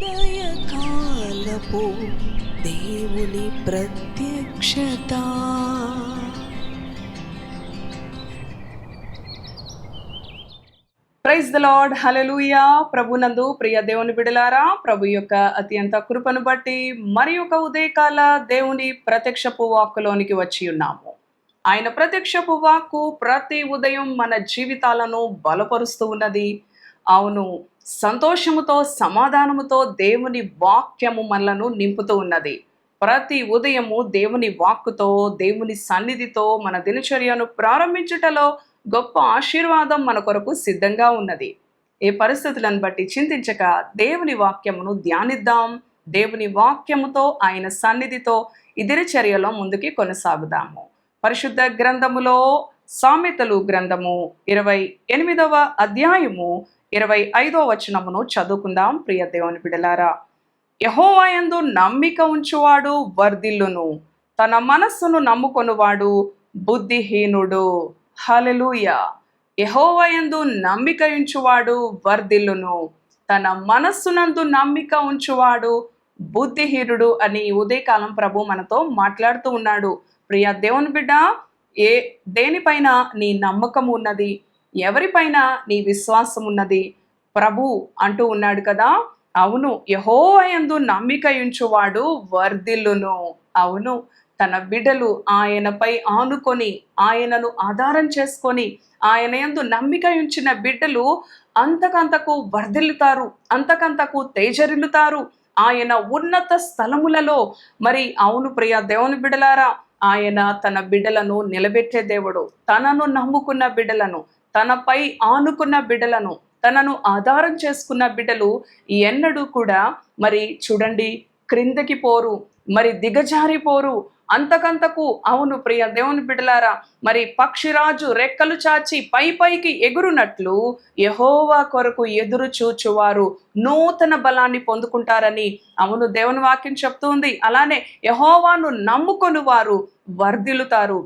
ఉదయకాలపు దేవుని ప్రత్యక్షత. ప్రైజ్ ద లార్డ్, హల్లెలూయా. ప్రభునందు ప్రియ దేవుని బిడలారా, ప్రభు యొక్క అత్యంత కృపను బట్టి మరి ఒక ఉదయకాల దేవుని ప్రత్యక్షపు వాక్కులోనికి వచ్చి ఉన్నాము. ఆయన ప్రత్యక్షపు వాక్కు ప్రతి ఉదయం మన జీవితాలను బలపరుస్తూ ఉన్నది. అవును, సంతోషముతో సమాధానముతో దేవుని వాక్యము మనలను నింపుతూ ఉన్నది. ప్రతి ఉదయము దేవుని వాక్కుతో, దేవుని సన్నిధితో మన దినచర్యను ప్రారంభించుటలో గొప్ప ఆశీర్వాదం మన కొరకు సిద్ధంగా ఉన్నది. ఏ పరిస్థితులను బట్టి చింతించక దేవుని వాక్యమును ధ్యానిద్దాం. దేవుని వాక్యముతో, ఆయన సన్నిధితో ఈ దినచర్యలో ముందుకి కొనసాగుదాము. పరిశుద్ధ గ్రంథములో సామెతలు గ్రంథము 28వ అధ్యాయము 25వ వచనమును చదువుకుందాం. ప్రియ దేవుని బిడలారా, యెహోవా యందు నమ్మిక ఉంచువాడు వర్ధిల్లును, తన మనస్సును నమ్ముకొనువాడు బుద్ధిహీనుడు. హల్లెలూయా. యెహోవా యందు నమ్మిక ఉంచువాడు వర్ధిల్లును, తన మనస్సునందు నమ్మిక ఉంచువాడు బుద్ధిహీనుడు అని ఉదయకాలం ప్రభు మనతో మాట్లాడుతూ ఉన్నాడు. ప్రియ దేవుని బిడ్డ, దేనిపైన నీ నమ్మకం ఉన్నది? ఎవరిపైన నీ విశ్వాసం ఉన్నది? ప్రభు అంటూ ఉన్నాడు కదా. అవును, యెహోవా యందు నమ్మిక ఉంచువాడు వర్ధిల్లును. అవును, తన బిడ్డలు ఆయనపై ఆనుకొని, ఆయనను ఆధారం చేసుకొని, ఆయన యందు నమ్మిక ఉంచిన బిడ్డలు అంతకంతకు వర్ధిల్లుతారు, అంతకంతకు తేజరిల్లుతారు. ఆయన ఉన్నత స్థలములలో మరి అవును ప్రియ దేవుని బిడ్డలారా, ఆయన తన బిడ్డలను నిలబెట్టే దేవుడు. తనను నమ్ముకున్న బిడ్డలను, తనపై ఆనుకున్న బిడ్డలను, తనను ఆధారం చేసుకున్న బిడ్డలు ఎన్నడూ కూడా మరి చూడండి క్రిందకి పోరు, మరి దిగజారిపోరు. అంతకంతకు అవును ప్రియ దేవుని బిడ్డలారా, మరి పక్షిరాజు రెక్కలు చాచి పైకి ఎగురునట్లు యెహోవా కొరకు ఎదురు చూచువారు నూతన బలాన్ని పొందుకుంటారని అవును దేవుని వాక్యం చెప్తుంది. అలానే యెహోవాను నమ్ముకొని వారు వర్ధిల్లుతారు,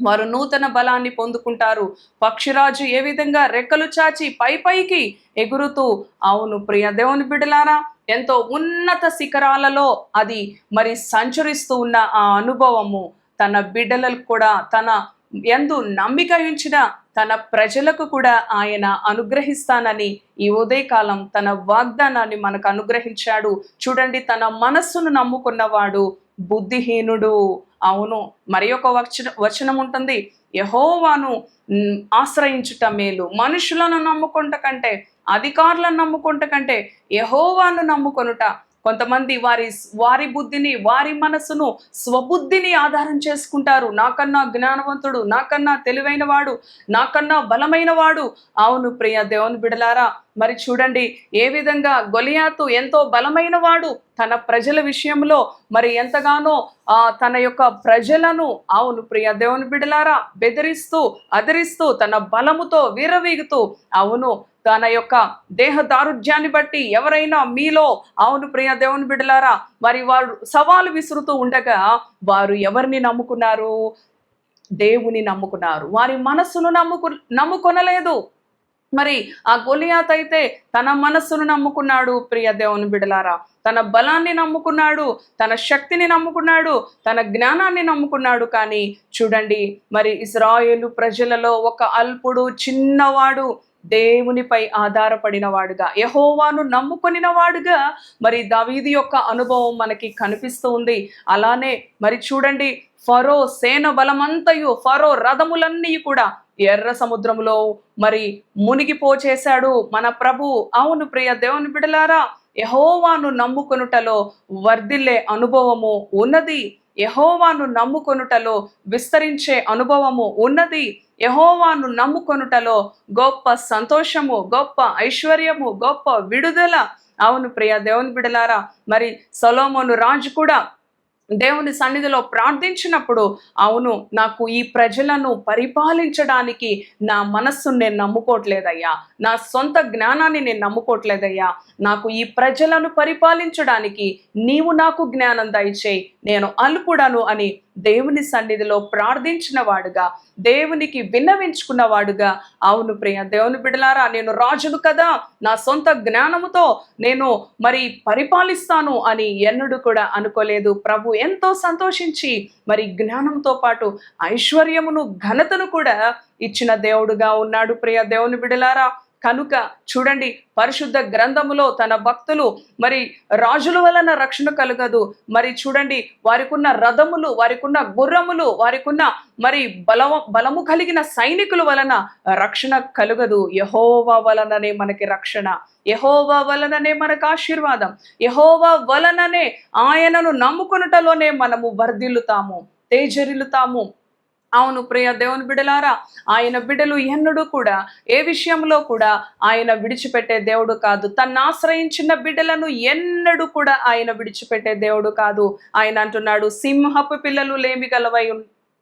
వారు నూతన బలాన్ని పొందుకుంటారు. పక్షిరాజు ఏ విధంగా రెక్కలు చాచి పైకి ఎగురుతూ అవును ప్రియ దేవుని బిడ్డలారా, ఎంతో ఉన్నత శిఖరాలలో అది మరి సంచరిస్తూ ఉన్న ఆ అనుభవము తన బిడ్డలకు కూడా, తన యందు నమ్మిక ఉంచిన తన ప్రజలకు కూడా ఆయన అనుగ్రహిస్తానని ఈ ఉదయకాలం తన వాగ్దానాన్ని మనకు అనుగ్రహించాడు. చూడండి, తన మనస్సును నమ్ముకున్నవాడు బుద్ధిహీనుడు. అవును, మరి ఒక వచనం ఉంటుంది, యెహోవాను ఆశ్రయించుట మేలు, మనుషులను నమ్ముకుంట కంటే, అధికారులను నమ్ముకుంట కంటే యెహోవాను నమ్ముకొనుట. కొంతమంది వారి బుద్ధిని, వారి మనసును, స్వబుద్ధిని ఆధారం చేసుకుంటారు. నాకన్నా జ్ఞానవంతుడు, నాకన్నా తెలివైన వాడు, నాకన్నా బలమైన వాడు. అవును ప్రియ దేవుని బిడలారా, మరి చూడండి ఏ విధంగా గొలియాతు ఎంతో బలమైన వాడు, తన ప్రజల విషయంలో మరి ఎంతగానో తన యొక్క ప్రజలను అవును ప్రియ దేవుని బిడలారా బెదిరిస్తూ అదిరిస్తూ తన బలముతో వీరవీగుతూ అవును తన యొక్క దేహ దారుఢ్యాన్ని బట్టి ఎవరైనా మీలో అవును ప్రియ దేవుని బిడ్డలారా మరి వారు సవాలు విసురుతూ ఉండగా వారు ఎవరిని నమ్ముకున్నారు? దేవుని నమ్ముకున్నారు. వారి మనస్సును నమ్ముకొనలేదు. మరి ఆ గొలియాత్ అయితే తన మనస్సును నమ్ముకున్నాడు. ప్రియ దేవుని బిడలారా, తన బలాన్ని నమ్ముకున్నాడు, తన శక్తిని నమ్ముకున్నాడు, తన జ్ఞానాన్ని నమ్ముకున్నాడు. కానీ చూడండి, మరి ఇశ్రాయేలు ప్రజలలో ఒక అల్పుడు, చిన్నవాడు, దేవునిపై ఆధారపడిన వాడుగా, యెహోవాను నమ్ముకొనిన వాడుగా మరి దావీదు యొక్క అనుభవం మనకి కనిపిస్తూ ఉంది. అలానే మరి చూడండి, ఫరో సేన బలమంతయు, ఫరో రథములన్నీ కూడా ఎర్ర సముద్రములో మరి మునిగిపోచేశాడు మన ప్రభు. అవును ప్రియ దేవుని బిడలారా, యెహోవాను నమ్ముకొనుటలో వర్ధిల్లే అనుభవము ఉన్నది. యెహోవాను నమ్ముకొనుటలో విస్తరించే అనుభవము ఉన్నది. యెహోవాను నమ్ముకొనుటలో గొప్ప సంతోషము, గొప్ప ఐశ్వర్యము, గొప్ప విడుదల. అవును ప్రియ దేవుని బిడలారా, మరి సొలొమోను రాజు కూడా దేవుని సన్నిధిలో ప్రార్థించినప్పుడు, అవును నాకు ఈ ప్రజలను పరిపాలించడానికి నా మనస్సును నేను నమ్ముకోవట్లేదయ్యా, నా సొంత జ్ఞానాన్ని నేను నమ్ముకోవట్లేదయ్యా, నాకు ఈ ప్రజలను పరిపాలించడానికి నీవు నాకు జ్ఞానం దయచేయి, నేను అల్పుడను అని దేవుని సన్నిధిలో ప్రార్థించిన వాడుగా, దేవునికి విన్నవించుకున్న వాడుగా, అవును ప్రియ దేవుని బిడ్డలారా, నేను రాజును కదా, నా సొంత జ్ఞానముతో నేను మరి పరిపాలిస్తాను అని ఎన్నడూ కూడా అనుకోలేదు. ప్రభు ఎంతో సంతోషించి మరి జ్ఞానంతో పాటు ఐశ్వర్యమును ఘనతను కూడా ఇచ్చిన దేవుడుగా ఉన్నాడు. ప్రియ దేవుని బిడ్డలారా, కనుక చూడండి, పరిశుద్ధ గ్రంథములో తన భక్తులు మరి రాజుల వలన రక్షణ కలగదు, మరి చూడండి వారికున్న రథములు, వారికున్న గుర్రములు, వారికున్న మరి బలము కలిగిన సైనికుల వలన రక్షణ కలుగదు. యెహోవా వలననే మనకి రక్షణ, యెహోవా వలననే మనకు ఆశీర్వాదం, యెహోవా వలననే ఆయనను నమ్ముకొనుటలోనే మనము వర్ధిల్లుతాము, తేజరిల్లుతాము. అవును ప్రియ దేవుని బిడ్డలారా, ఆయన బిడ్డలు ఎన్నడూ కూడా ఏ విషయంలో కూడా ఆయన విడిచిపెట్టే దేవుడు కాదు. తన్ను ఆశ్రయించిన బిడ్డలను ఎన్నడూ కూడా ఆయన విడిచిపెట్టే దేవుడు కాదు. ఆయన అంటున్నాడు, సింహపు పిల్లలు లేమి గలవై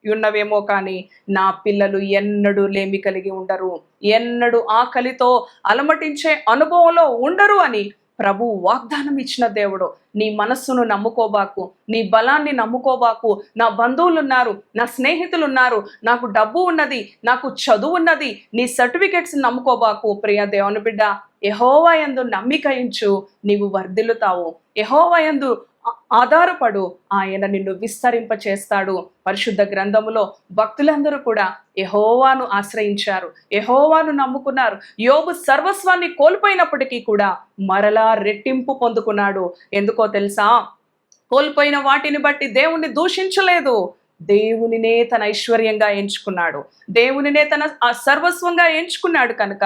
ఉన్నవేమో కానీ నా పిల్లలు ఎన్నడూ లేమి కలిగి ఉండరు, ఎన్నడూ ఆకలితో అలమటించే అనుభవంలో ఉండరు అని ప్రభు వాగ్దానం ఇచ్చిన దేవుడు. నీ మనస్సును నమ్ముకోబాకు, నీ బలాన్ని నమ్ముకోబాకు. నా బంధువులు ఉన్నారు, నా స్నేహితులు ఉన్నారు, నాకు డబ్బు ఉన్నది, నాకు చదువు ఉన్నది, నీ సర్టిఫికెట్స్ నమ్ముకోబాకు. ప్రియ దేవుని బిడ్డ, యెహోవా యందు నమ్మిక ఉంచు, నీవు వర్ధిల్లుతావు. యెహోవా యందు ఆధారపడు, ఆయన నిన్ను విస్తరింప చేస్తాడు. పరిశుద్ధ గ్రంథములో భక్తులందరూ కూడా యెహోవాను ఆశ్రయించారు, యెహోవాను నమ్ముకున్నారు. యోబు సర్వస్వాన్ని కోల్పోయినప్పటికీ కూడా మరలా రెట్టింపు పొందుకున్నాడు. ఎందుకో తెలుసా? కోల్పోయిన వాటిని బట్టి దేవుణ్ణి దూషించలేదు, దేవునినే తన ఐశ్వర్యంగా ఎంచుకున్నాడు, దేవునినే తన సర్వస్వంగా ఎంచుకున్నాడు. కనుక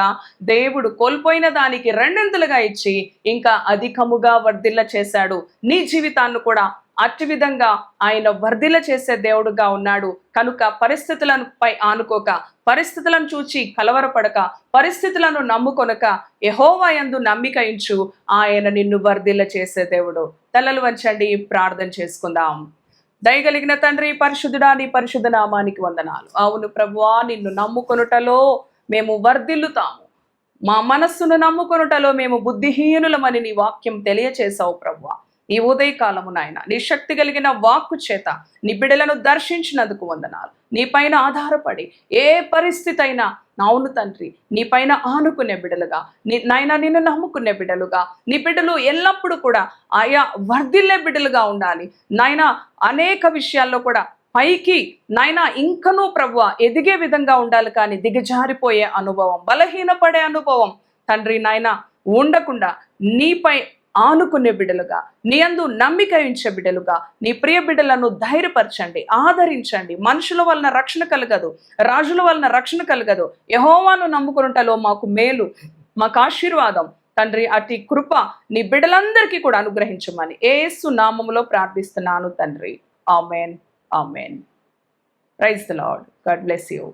దేవుడు కోల్పోయిన దానికి రెండింతలుగా ఇచ్చి ఇంకా అధికముగా వర్ధిల్ల చేశాడు. నీ జీవితాన్ని కూడా అట్టి విధంగా ఆయన వర్ధిల్ల చేసే దేవుడుగా ఉన్నాడు. కనుక పరిస్థితులను పై ఆనుకోక, పరిస్థితులను చూచి కలవరపడక, పరిస్థితులను నమ్ముకొనక యెహోవా యందు నమ్మిక ఉంచు, ఆయన నిన్ను వర్ధిల్ల చేసే దేవుడు. తలలు వంచండి, ప్రార్థన చేసుకుందాం. దయగలిగిన తండ్రి, పరిశుద్ధుడా, నీ పరిశుద్ధ నామానికి వందనాలు. అవును ప్రభువా, నిన్ను నమ్ముకొనుటలో మేము వర్ధిల్లుతాము, మా మనస్సును నమ్ముకొనుటలో మేము బుద్ధిహీనులమని నీ వాక్యం తెలియచేసావు ప్రభువా. ఈ ఉదయకాలము నాయన నీ శక్తి కలిగిన వాక్కు చేత నీ బిడ్డలను దర్శించినందుకు వందనాలు. నీ పైన ఆధారపడి ఏ పరిస్థితి అయినా, అవును తండ్రి, నీ పైన ఆనుకునే బిడ్డలుగా, నాయన నిన్ను నమ్ముకునే బిడ్డలుగా, నీ బిడ్డలు ఎల్లప్పుడూ కూడా ఆయా వర్ధిల్లే బిడ్డలుగా ఉండాలి నాయన. అనేక విషయాల్లో కూడా పైకి నాయన ఇంకనూ ప్రభువా ఎదిగే విధంగా ఉండాలి, కానీ దిగజారిపోయే అనుభవం, బలహీనపడే అనుభవం తండ్రి నాయన ఉండకుండా నీపై ఆనుకునే బిడ్డలుగా, నీ యందు నమ్మిక ఉంచే బిడ్డలుగా నీ ప్రియ బిడ్డలను ధైర్యపరచండి, ఆదరించండి. మనుషుల వలన రక్షణ కలగదు, రాజుల వలన రక్షణ కలగదు. యెహోవాను నమ్ముకొనుటలో మాకు మేలు, మాకు ఆశీర్వాదం తండ్రి. అట్టి కృప నీ బిడ్డలందరికీ కూడా అనుగ్రహించమని యేసు నామములో ప్రార్థిస్తున్నాను తండ్రి. Amen, amen. Praise the lord. God bless you.